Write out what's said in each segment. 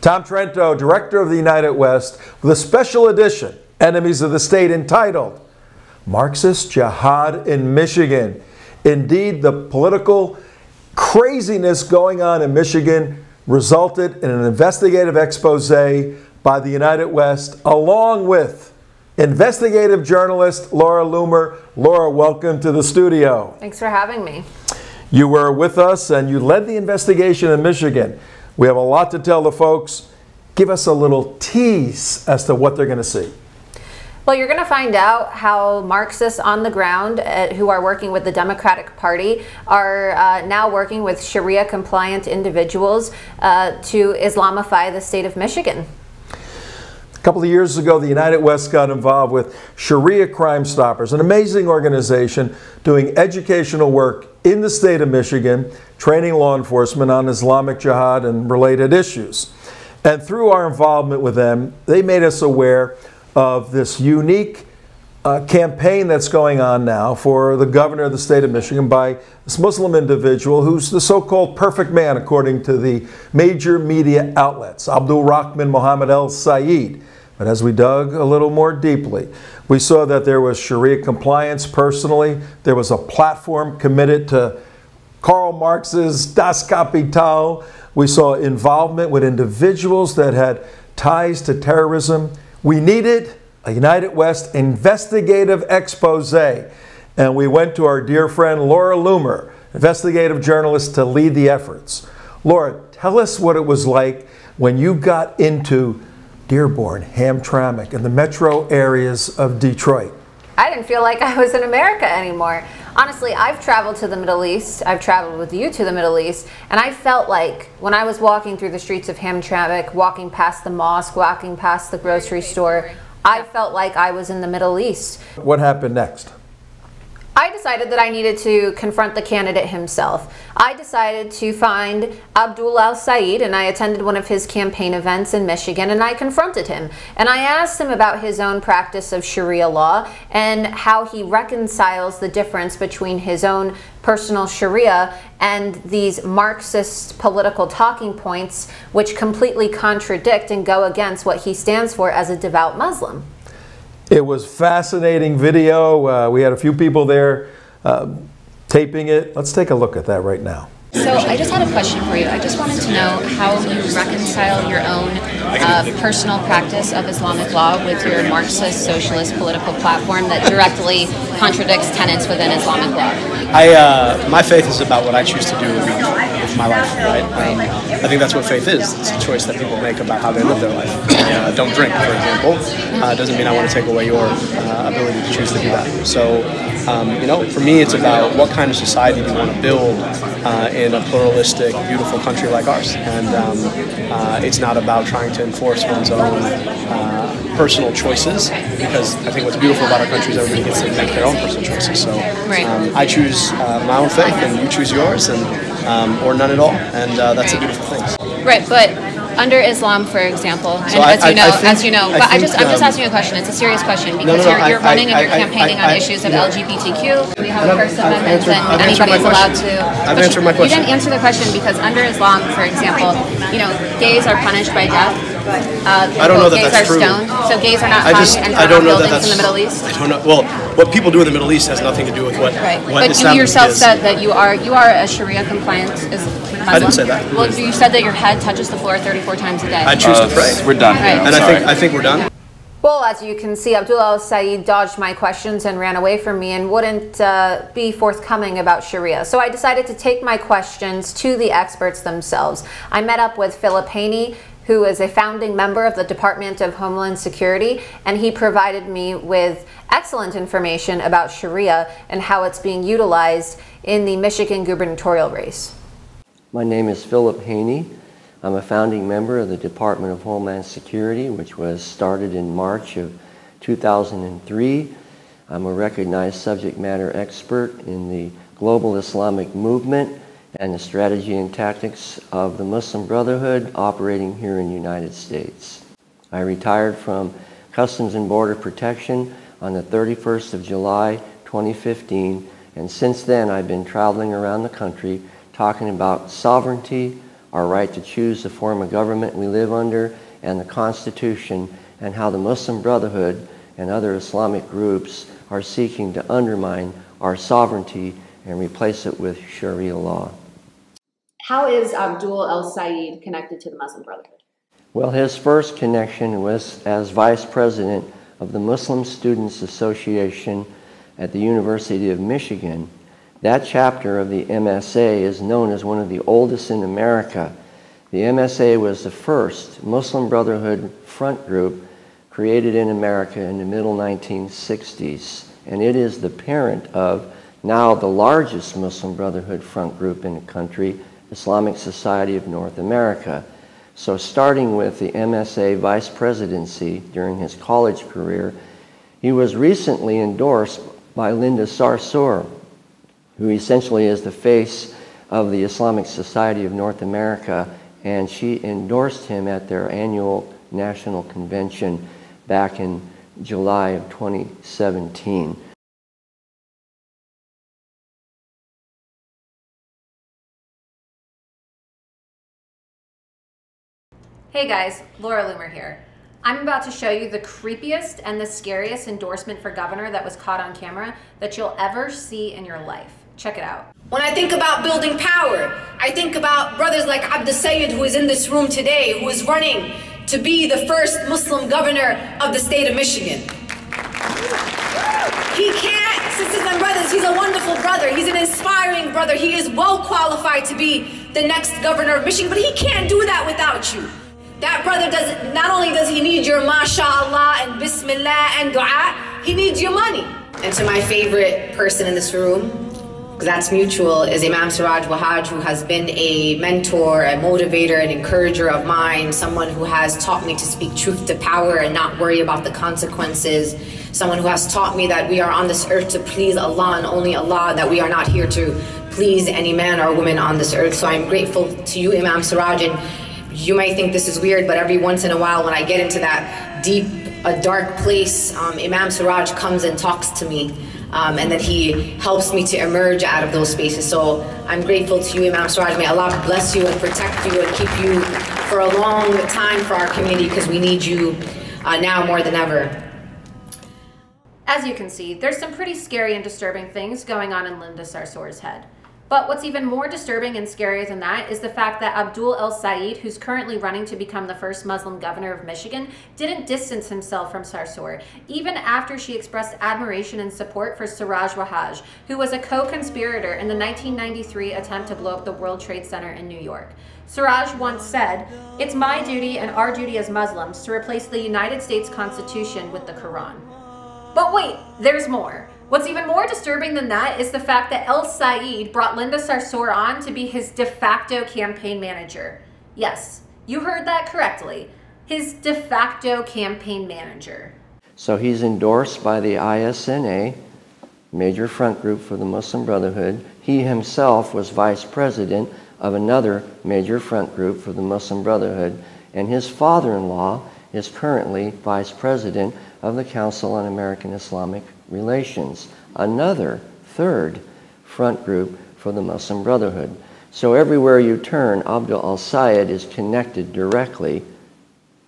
Tom Trento, Director of the United West, with a special edition, Enemies of the State, entitled Marxist Jihad in Michigan. Indeed, the political craziness going on in Michigan resulted in an investigative expose by the United West, along with investigative journalist Laura Loomer. Laura, welcome to the studio. Thanks for having me. You were with us and you led the investigation in Michigan. We have a lot to tell the folks. Give us a little tease as to what they're going to see. Well, you're going to find out how Marxists on the ground who are working with the Democratic Party are now working with Sharia-compliant individuals to Islamify the state of Michigan. A couple of years ago, the United West got involved with Sharia Crime Stoppers, an amazing organization doing educational work in the state of Michigan, training law enforcement on Islamic Jihad and related issues. And through our involvement with them, they made us aware of this unique campaign that's going on now for the governor of the state of Michigan by this Muslim individual who's the so-called perfect man, according to the major media outlets, Abdulrahman Mohamed El-Sayed. But as we dug a little more deeply, we saw that there was Sharia compliance personally. There was a platform committed to Karl Marx's Das Kapital. We saw involvement with individuals that had ties to terrorism. We needed a United West investigative expose. And we went to our dear friend Laura Loomer, investigative journalist, to lead the efforts. Laura, tell us what it was like when you got into Dearborn, Hamtramck, and the metro areas of Detroit. I didn't feel like I was in America anymore. Honestly, I've traveled to the Middle East. I've traveled with you to the Middle East, and I felt like when I was walking through the streets of Hamtramck, walking past the mosque, walking past the grocery store, I felt like I was in the Middle East. What happened next? I decided that I needed to confront the candidate himself. I decided to find Abdul al-Sayed, and I attended one of his campaign events in Michigan, and I confronted him. And I asked him about his own practice of Sharia law and how he reconciles the difference between his own personal Sharia and these Marxist political talking points, which completely contradict and go against what he stands for as a devout Muslim. It was fascinating video. We had a few people there taping it. Let's take a look at that right now. So I just had a question for you. I just wanted to know how you reconcile your own personal practice of Islamic law with your Marxist socialist political platform that directly contradicts tenets within Islamic law. My faith is about what I choose to do with my life, right? I think that's what faith is. It's a choice that people make about how they live their life. Don't drink, for example. Doesn't mean I want to take away your ability to choose to do that. So, for me, it's about what kind of society do you want to build in a pluralistic, beautiful country like ours. And it's not about trying to enforce one's own personal choices, because I think what's beautiful about our country is everybody gets to make their own personal choices. So I choose my own faith, and you choose yours, and or none at all, and that's a beautiful thing. Right, but under Islam, for example, and so I'm just asking you a question. It's a serious question because you're running and you're campaigning on issues of LGBTQ. We have a First Amendment, and anybody is allowed to. I've answered my question. You didn't answer the question because under Islam, for example, gays are punished by death. I don't know that gays that's true. Gays are stoned, so gays are not found on buildings in the Middle East. I don't know. Well, what people do in the Middle East has nothing to do with what But Islam you yourself is. said that you are a Sharia compliant Muslim. I didn't say that. Well, you said that your head touches the floor 34 times a day. I choose to pray. We're done. Right. And I think we're done. Well, as you can see, Abdul al-Sayed dodged my questions and ran away from me and wouldn't be forthcoming about Sharia. So I decided to take my questions to the experts themselves. I met up with Philip Haney, who is a founding member of the Department of Homeland Security, and he provided me with excellent information about Sharia and how it's being utilized in the Michigan gubernatorial race. My name is Philip Haney. I'm a founding member of the Department of Homeland Security, which was started in March of 2003. I'm a recognized subject matter expert in the global Islamic movement and the strategy and tactics of the Muslim Brotherhood operating here in the United States. I retired from Customs and Border Protection on the 31st of July 2015, and since then I've been traveling around the country talking about sovereignty, our right to choose the form of government we live under, and the Constitution, and how the Muslim Brotherhood and other Islamic groups are seeking to undermine our sovereignty and replace it with Sharia law. How is Abdul El-Sayed connected to the Muslim Brotherhood? Well, his first connection was as vice president of the Muslim Students Association at the University of Michigan. That chapter of the MSA is known as one of the oldest in America. The MSA was the first Muslim Brotherhood front group created in America in the middle 1960s, and it is the parent of now the largest Muslim Brotherhood front group in the country, Islamic Society of North America. So starting with the MSA vice presidency during his college career, he was recently endorsed by Linda Sarsour, who essentially is the face of the Islamic Society of North America, and she endorsed him at their annual national convention back in July of 2017. Hey guys, Laura Loomer here. I'm about to show you the creepiest and the scariest endorsement for governor that was caught on camera that you'll ever see in your life. Check it out. When I think about building power, I think about brothers like Abdul, who is in this room today, who is running to be the first Muslim governor of the state of Michigan. He can't, sisters and brothers, he's a wonderful brother. He's an inspiring brother. He is well qualified to be the next governor of Michigan, but he can't do that without you. That brother does, not only does he need your mashallah and bismillah and dua, he needs your money. And to my favorite person in this room, because that's mutual, is Imam Siraj Wahaj, who has been a mentor, a motivator, an encourager of mine, someone who has taught me to speak truth to power and not worry about the consequences, someone who has taught me that we are on this earth to please Allah and only Allah, that we are not here to please any man or woman on this earth. So I'm grateful to you, Imam Siraj, and you might think this is weird, but every once in a while when I get into that deep, dark place, Imam Siraj comes and talks to me, and then he helps me to emerge out of those spaces. So I'm grateful to you, Imam Siraj. May Allah bless you and protect you and keep you for a long time for our community, because we need you now more than ever. As you can see, there's some pretty scary and disturbing things going on in Linda Sarsour's head. But what's even more disturbing and scarier than that is the fact that Abdul El-Sayed, who's currently running to become the first Muslim governor of Michigan, didn't distance himself from Sarsour, even after she expressed admiration and support for Siraj Wahaj, who was a co-conspirator in the 1993 attempt to blow up the World Trade Center in New York. Siraj once said, "It's my duty and our duty as Muslims to replace the United States Constitution with the Quran." But wait, there's more. What's even more disturbing than that is the fact that El-Sayed brought Linda Sarsour on to be his de facto campaign manager. Yes, you heard that correctly. His de facto campaign manager. So he's endorsed by the ISNA, major front group for the Muslim Brotherhood. He himself was vice president of another major front group for the Muslim Brotherhood, and his father-in-law is currently vice president of the Council on American Islamic Relations, another third front group for the Muslim Brotherhood. So everywhere you turn, Abdul El-Sayed is connected directly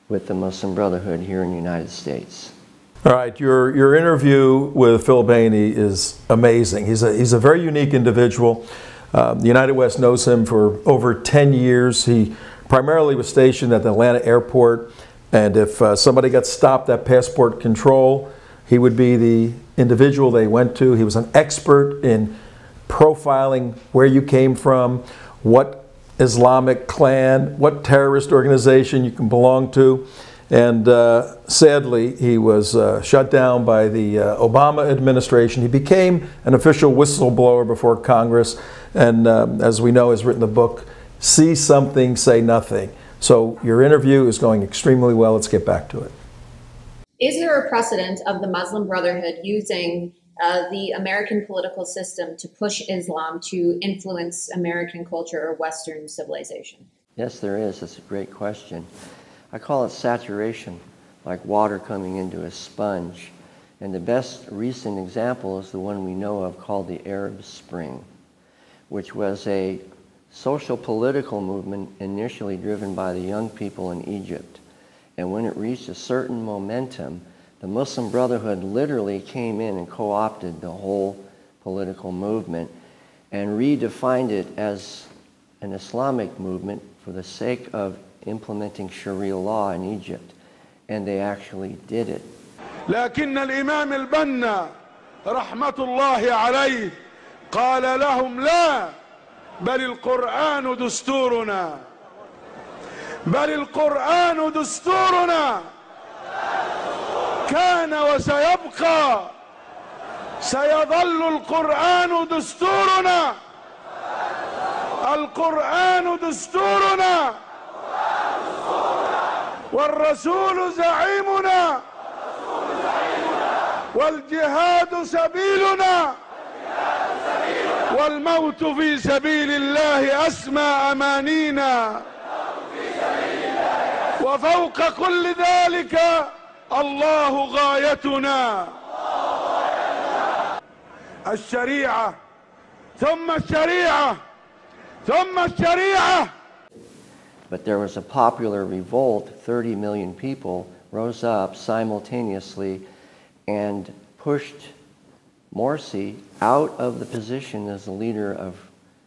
with the Muslim Brotherhood here in the United States. All right, your interview with Philip Haney is amazing. He's a very unique individual. The United West knows him for over 10 years. He primarily was stationed at the Atlanta airport, and if somebody got stopped at passport control, he would be the individual they went to. He was an expert in profiling where you came from, what Islamic clan, what terrorist organization you can belong to. And sadly, he was shut down by the Obama administration. He became an official whistleblower before Congress, and as we know, has written the book, See Something, Say Nothing. So your interview is going extremely well. Let's get back to it. Is there a precedent of the Muslim Brotherhood using the American political system to push Islam to influence American culture or Western civilization? Yes, there is. That's a great question. I call it saturation, like water coming into a sponge. And the best recent example is the one we know of called the Arab Spring, which was a social political movement initially driven by the young people in Egypt. And when it reached a certain momentum, the Muslim Brotherhood literally came in and co-opted the whole political movement and redefined it as an Islamic movement for the sake of implementing Sharia law in Egypt. And they actually did it. لكن الإمام البنا رحمة الله عليه قال لهم لا بل القرآن دستورنا بل القرآن دستورنا كان وسيبقى سيظل القرآن دستورنا القرآن دستورنا والرسول زعيمنا والجهاد سبيلنا والموت في سبيل الله أسمى أمانينا وفوق كل ذلك الله غايتنا الشريعة ثم الشريعة ثم الشريعة. But there was a popular revolt. 30 million people rose up simultaneously and pushed Morsi out of the position as the leader of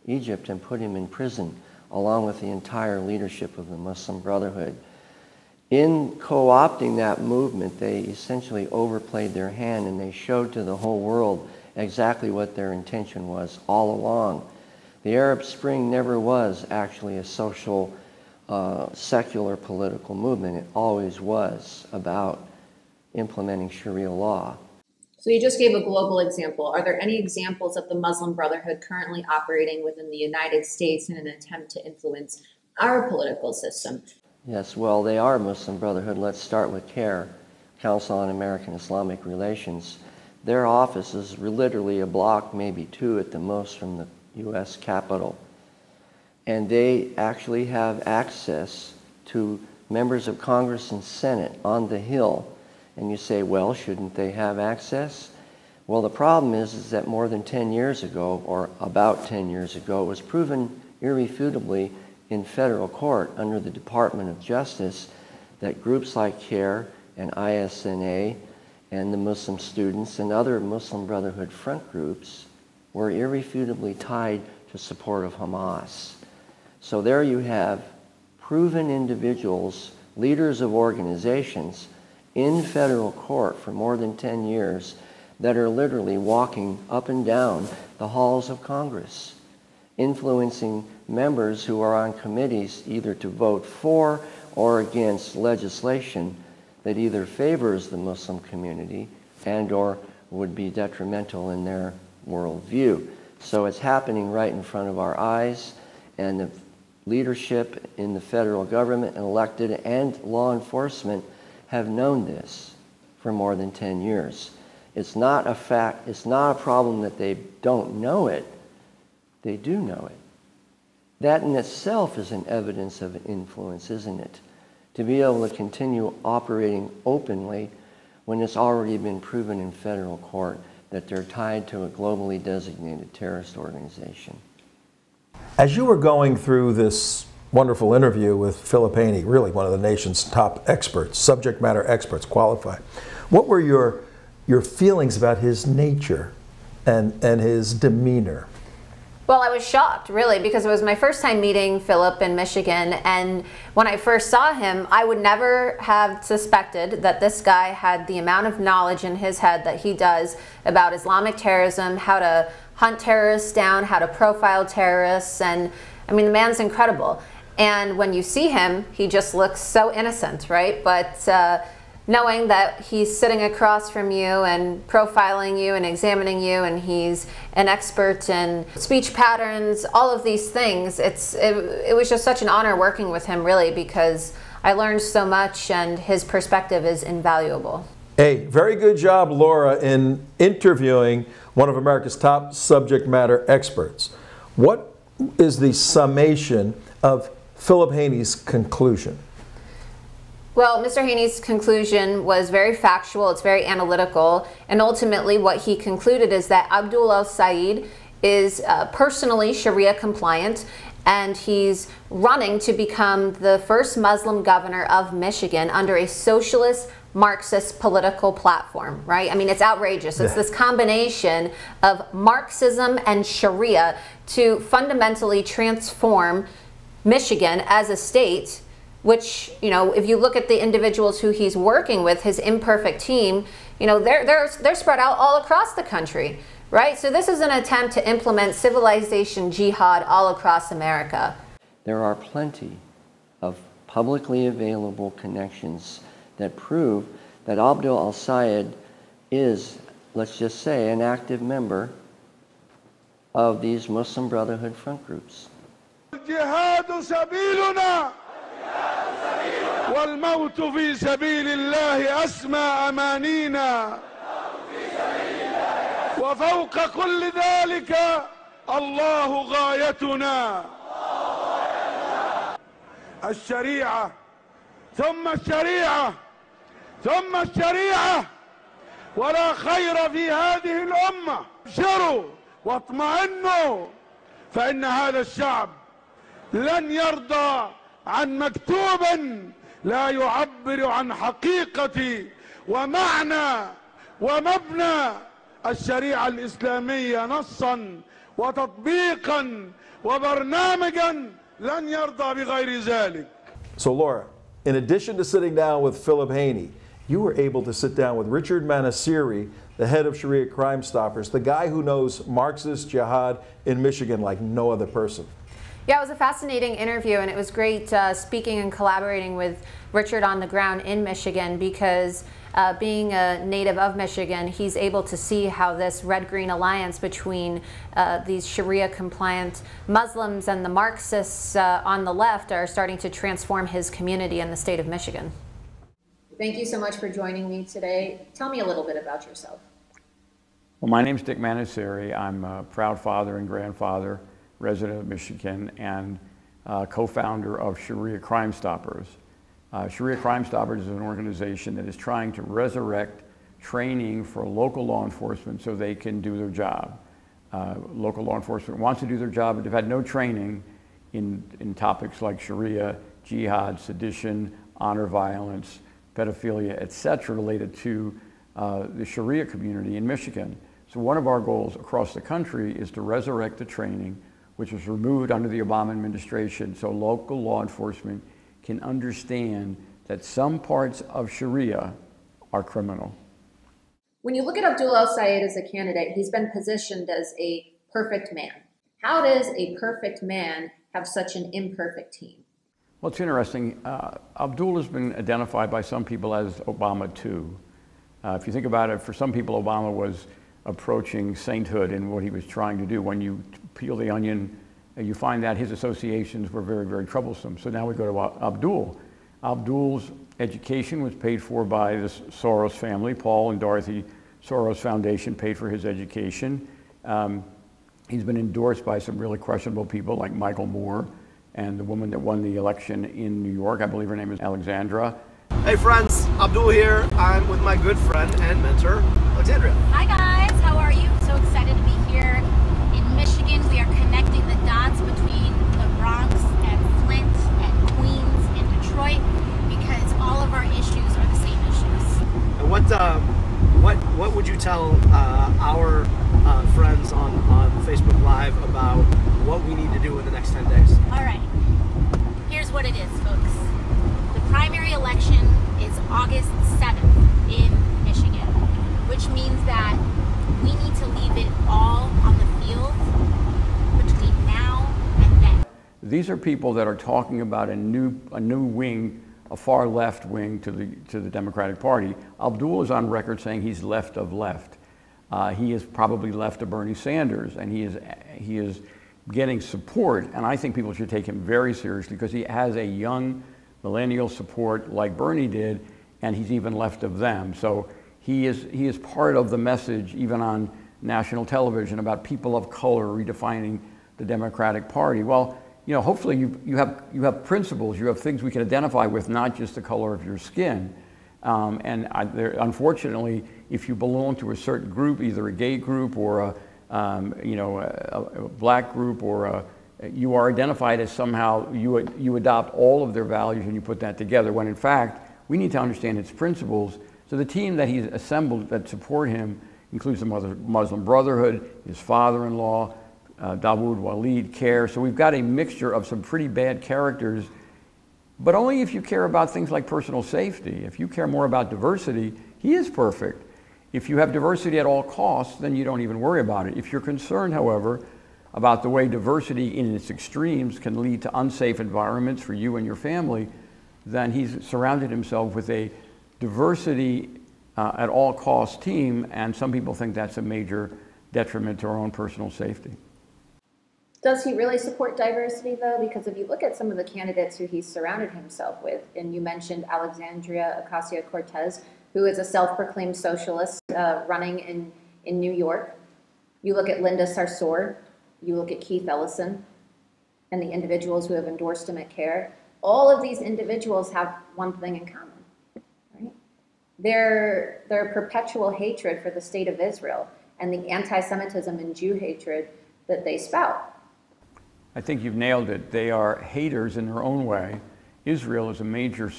Egypt and put him in prison, along with the entire leadership of the Muslim Brotherhood. In co-opting that movement, they essentially overplayed their hand, and they showed to the whole world exactly what their intention was all along. The Arab Spring never was actually a social, secular political movement. It always was about implementing Sharia law. So you just gave a global example. Are there any examples of the Muslim Brotherhood currently operating within the United States in an attempt to influence our political system? Yes, well, they are Muslim Brotherhood. Let's start with CAIR, Council on American Islamic Relations. Their office is literally a block, maybe two at the most, from the U.S. Capitol. And they actually have access to members of Congress and Senate on the Hill. And you say, well, shouldn't they have access? Well, the problem is that more than 10 years ago, or about 10 years ago, it was proven irrefutably in federal court under the Department of Justice that groups like CAIR and ISNA and the Muslim students and other Muslim Brotherhood front groups were irrefutably tied to support of Hamas. So there you have proven individuals, leaders of organizations, in federal court for more than 10 years that are literally walking up and down the halls of Congress, influencing members who are on committees either to vote for or against legislation that either favors the Muslim community and or would be detrimental in their worldview. So it's happening right in front of our eyes, and the leadership in the federal government, elected and law enforcement, have known this for more than 10 years. It's not a fact, it's not a problem that they don't know it. They do know it. That in itself is an evidence of influence, isn't it? To be able to continue operating openly when it's already been proven in federal court that they're tied to a globally designated terrorist organization. As you were going through this wonderful interview with Philip Haney, really one of the nation's top experts, subject matter experts, qualified, what were your feelings about his nature and his demeanor? Well, I was shocked, really, because it was my first time meeting Philip in Michigan, and when I first saw him, I would never have suspected that this guy had the amount of knowledge in his head that he does about Islamic terrorism, how to hunt terrorists down, how to profile terrorists, and I mean, the man's incredible. And when you see him, he just looks so innocent, right? But knowing that he's sitting across from you and profiling you and examining you, and he's an expert in speech patterns, all of these things, it was just such an honor working with him, really, because I learned so much, and his perspective is invaluable. Hey, very good job, Laura, in interviewing one of America's top subject matter experts. What is the summation of Philip Haney's conclusion? Well, Mr. Haney's conclusion was very factual, it's very analytical, and ultimately what he concluded is that Abdul El-Sayed is personally Sharia compliant, and he's running to become the first Muslim governor of Michigan under a socialist Marxist political platform, right? I mean, it's outrageous. It's this combination of Marxism and Sharia to fundamentally transform Michigan as a state, which, you know, if you look at the individuals who he's working with, his imperfect team, you know, they're spread out all across the country, right? So this is an attempt to implement civilization jihad all across America. There are plenty of publicly available connections that prove that Abdul El-Sayed is, let's just say, an active member of these Muslim Brotherhood front groups. الجهاد سبيلنا والموت في سبيل الله أسمى أمانينا وفوق كل ذلك الله غايتنا الشريعة ثم الشريعة ثم الشريعة ولا خير في هذه الأمة ابشروا واطمئنوا فإن هذا الشعب لن يرضى عن مكتوب لا يعبر عن حقيقة ومعنى ومبنى الشريعة الإسلامية نصا وتطبيقا وبرنامجا لن يرضى بغير ذلك. So Laura, in addition to sitting down with Philip Haney, you were able to sit down with Richard Manasiri, the head of Sharia Crime Stoppers, the guy who knows Marxist Jihad in Michigan like no other person. Yeah, it was a fascinating interview, and it was great speaking and collaborating with Richard on the ground in Michigan, because being a native of Michigan, he's able to see how this red-green alliance between these Sharia-compliant Muslims and the Marxists on the left are starting to transform his community in the state of Michigan. Thank you so much for joining me today. Tell me a little bit about yourself. Well, my name's Dick Manasiri. I'm a proud father and grandfather, resident of Michigan, and co-founder of Sharia Crime Stoppers. Sharia Crime Stoppers is an organization that is trying to resurrect training for local law enforcement so they can do their job. Local law enforcement wants to do their job, but they've had no training in topics like Sharia, jihad, sedition, honor violence, pedophilia, etc., related to the Sharia community in Michigan. So one of our goals across the country is to resurrect the training which was removed under the Obama administration, so local law enforcement can understand that some parts of Sharia are criminal. When you look at Abdul El-Sayed as a candidate, he's been positioned as a perfect man. How does a perfect man have such an imperfect team? Well, it's interesting. Abdul has been identified by some people as Obama too. If you think about it, for some people, Obama was approaching sainthood in what he was trying to do. When you peel the onion, you find that his associations were very, very troublesome. So now we go to Abdul. Abdul's education was paid for by the Soros family. Paul and Dorothy Soros Foundation paid for his education. He's been endorsed by some really questionable people like Michael Moore and the woman that won the election in New York. I believe her name is Alexandra. Hey friends, Abdul here. I'm with my good friend and mentor, Alexandria. Hi guys, how are you? So excited to be here in Michigan. We are connecting the dots between the Bronx and Flint and Queens and Detroit because all of our issues are the same issues. And what would you tell our friends on Facebook Live about what we need to do in the next 10 days? All right, here's what it is, folks. The primary election is August 7th in Michigan, which means that we need to leave it all on the field between now and then. These are people that are talking about a new wing, a far left wing to the Democratic Party. Abdul is on record saying he's left of left. He is probably left of Bernie Sanders, and he is getting support, and I think people should take him very seriously because he has a young millennial support like Bernie did, and he's even left of them. So he is part of the message, even on national television, about people of color redefining the Democratic Party. Well, you know, hopefully you have principles, you have things we can identify with, not just the color of your skin. Unfortunately, if you belong to a certain group, either a gay group or you know, a black group or you are identified as somehow, you adopt all of their values and you put that together, when in fact, we need to understand its principles. So the team that he's assembled that support him includes the Muslim Brotherhood, his father-in-law, Dawood Walid, CAIR. So we've got a mixture of some pretty bad characters, but only if you care about things like personal safety. If you care more about diversity, he is perfect. If you have diversity at all costs, then you don't even worry about it. If you're concerned, however, about the way diversity in its extremes can lead to unsafe environments for you and your family, then he's surrounded himself with a diversity at all costs team, and some people think that's a major detriment to our own personal safety. Does he really support diversity, though? Because if you look at some of the candidates who he's surrounded himself with, and you mentioned Alexandria Ocasio-Cortez, who is a self-proclaimed socialist running in New York. You look at Linda Sarsour, you look at Keith Ellison, and the individuals who have endorsed him at CAIR. All of these individuals have one thing in common, right? Their perpetual hatred for the state of Israel and the anti-Semitism and Jew hatred that they spout. I think you've nailed it. They are haters in their own way. Israel is a major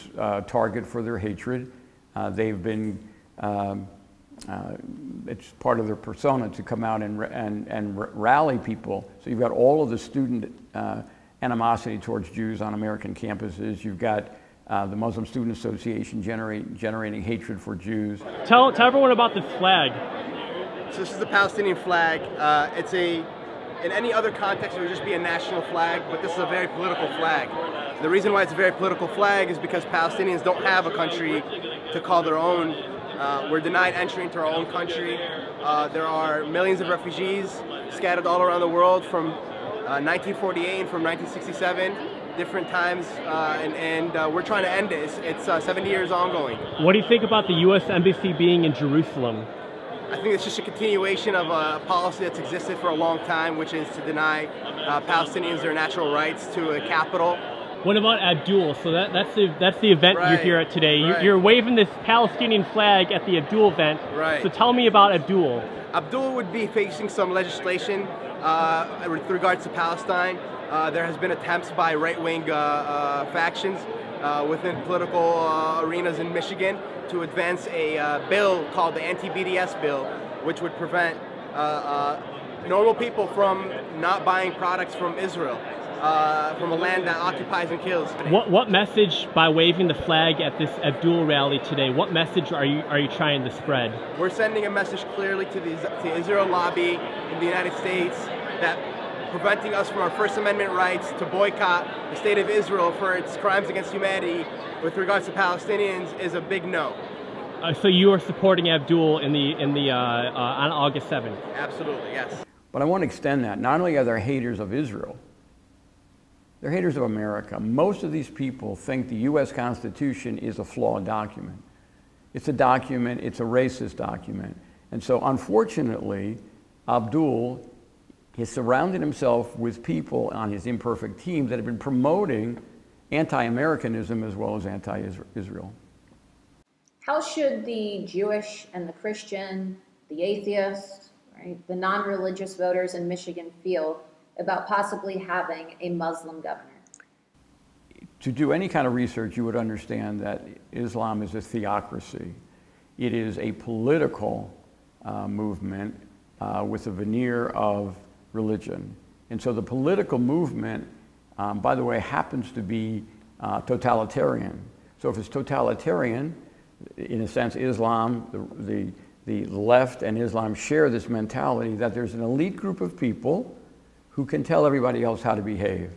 target for their hatred. They've been, it's part of their persona to come out and rally people. So you've got all of the student animosity towards Jews on American campuses. You've got the Muslim Student Association generating hatred for Jews. Tell everyone about the flag. So this is the Palestinian flag. In any other context, it would just be a national flag, but this is a very political flag. The reason why it's a very political flag is because Palestinians don't have a country to call their own. We're denied entry into our own country. There are millions of refugees scattered all around the world from 1948 and from 1967, different times, and we're trying to end it. It's 70 years ongoing. What do you think about the U.S. Embassy being in Jerusalem? I think it's just a continuation of a policy that's existed for a long time, which is to deny Palestinians their natural rights to a capital. What about Abdul? So that's the event you're here at today. Right. You're waving this Palestinian flag at the Abdul event. Right. So tell me about Abdul. Abdul would be facing some legislation with regards to Palestine. There has been attempts by right-wing factions within political arenas in Michigan to advance a bill called the anti-BDS bill, which would prevent normal people from not buying products from Israel, from a land that occupies and kills. What message, by waving the flag at this Abdul rally today, what message are you trying to spread? We're sending a message clearly to the Israel lobby in the United States that preventing us from our First Amendment rights to boycott the state of Israel for its crimes against humanity with regards to Palestinians is a big no. So you are supporting Abdul on August 7th? Absolutely, yes. But I want to extend that. Not only are there haters of Israel, they're haters of America. Most of these people think the U.S. Constitution is a flawed document. It's a document, it's a racist document. And so unfortunately, Abdul has surrounded himself with people on his imperfect team that have been promoting anti-Americanism as well as anti-Israel. How should the Jewish and the Christian, the atheists, right, the non-religious voters in Michigan feel about possibly having a Muslim governor? To do any kind of research, you would understand that Islam is a theocracy. It is a political movement with a veneer of religion. And so the political movement, by the way, happens to be totalitarian. So if it's totalitarian, in a sense, Islam, the left and Islam share this mentality that there's an elite group of people who can tell everybody else how to behave,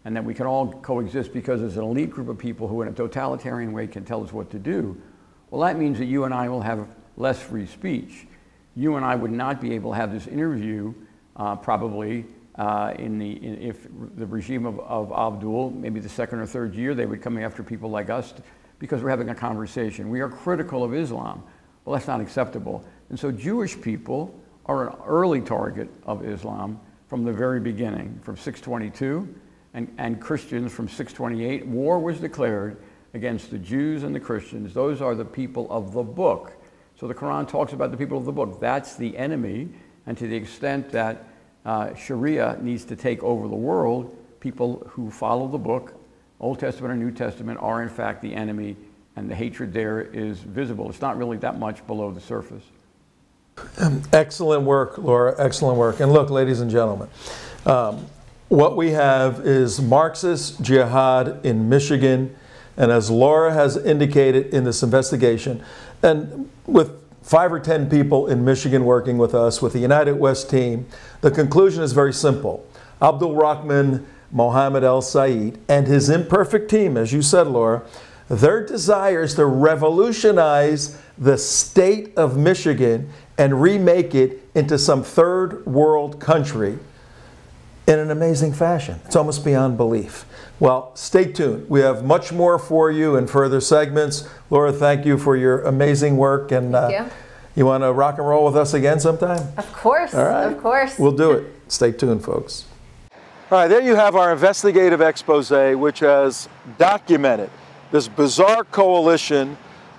and that we can all coexist because there's an elite group of people who in a totalitarian way can tell us what to do. Well, that means that you and I will have less free speech. You and I would not be able to have this interview probably if the regime of Abdul, maybe the second or third year, they would come after people like us because we're having a conversation. We are critical of Islam. Well, that's not acceptable. And so Jewish people are an early target of Islam from the very beginning, from 622, and Christians from 628. War was declared against the Jews and the Christians. Those are the people of the book. So the Quran talks about the people of the book. That's the enemy. And to the extent that Sharia needs to take over the world, people who follow the book, Old Testament or New Testament, are in fact the enemy, and the hatred there is visible. It's not really that much below the surface. Excellent work, Laura, excellent work. And look, ladies and gentlemen, what we have is Marxist Jihad in Michigan, and as Laura has indicated in this investigation, and with 5 or 10 people in Michigan working with us, with the United West team, the conclusion is very simple. Abdulrahman Mohamed El-Sayed and his imperfect team, as you said, Laura, their desire is to revolutionize the state of Michigan and remake it into some third world country in an amazing fashion. It's almost beyond belief. Well, stay tuned. We have much more for you in further segments. Laura, thank you for your amazing work. And thank you. You want to rock and roll with us again sometime? Of course. All right. Of course. We'll do it. Stay tuned, folks. All right, there you have our investigative expose, which has documented this bizarre coalition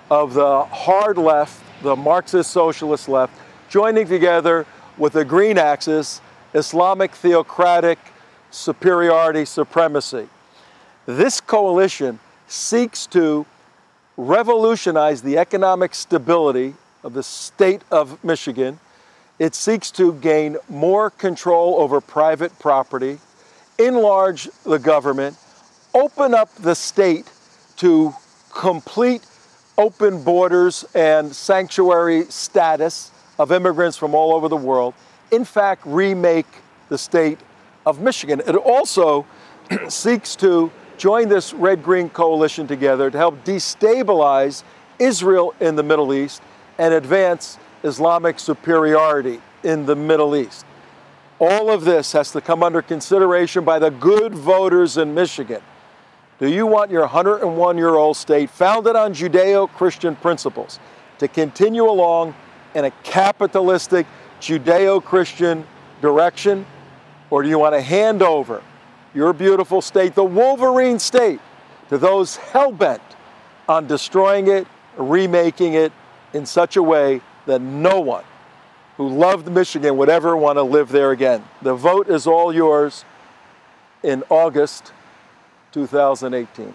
of the hard left, the Marxist socialist left, joining together with the green axis, Islamic theocratic superiority supremacy. This coalition seeks to revolutionize the economic stability of the state of Michigan. It seeks to gain more control over private property, enlarge the government, open up the state to complete open borders and sanctuary status of immigrants from all over the world. In fact, remake the state of Michigan. It also seeks to join this red-green coalition together to help destabilize Israel in the Middle East and advance Islamic superiority in the Middle East. All of this has to come under consideration by the good voters in Michigan. Do you want your 101-year-old state, founded on Judeo-Christian principles, to continue along in a capitalistic Judeo-Christian direction? Or do you want to hand over your beautiful state, the Wolverine state, to those hell-bent on destroying it, remaking it in such a way that no one who loved Michigan would ever want to live there again? The vote is all yours in August 2018.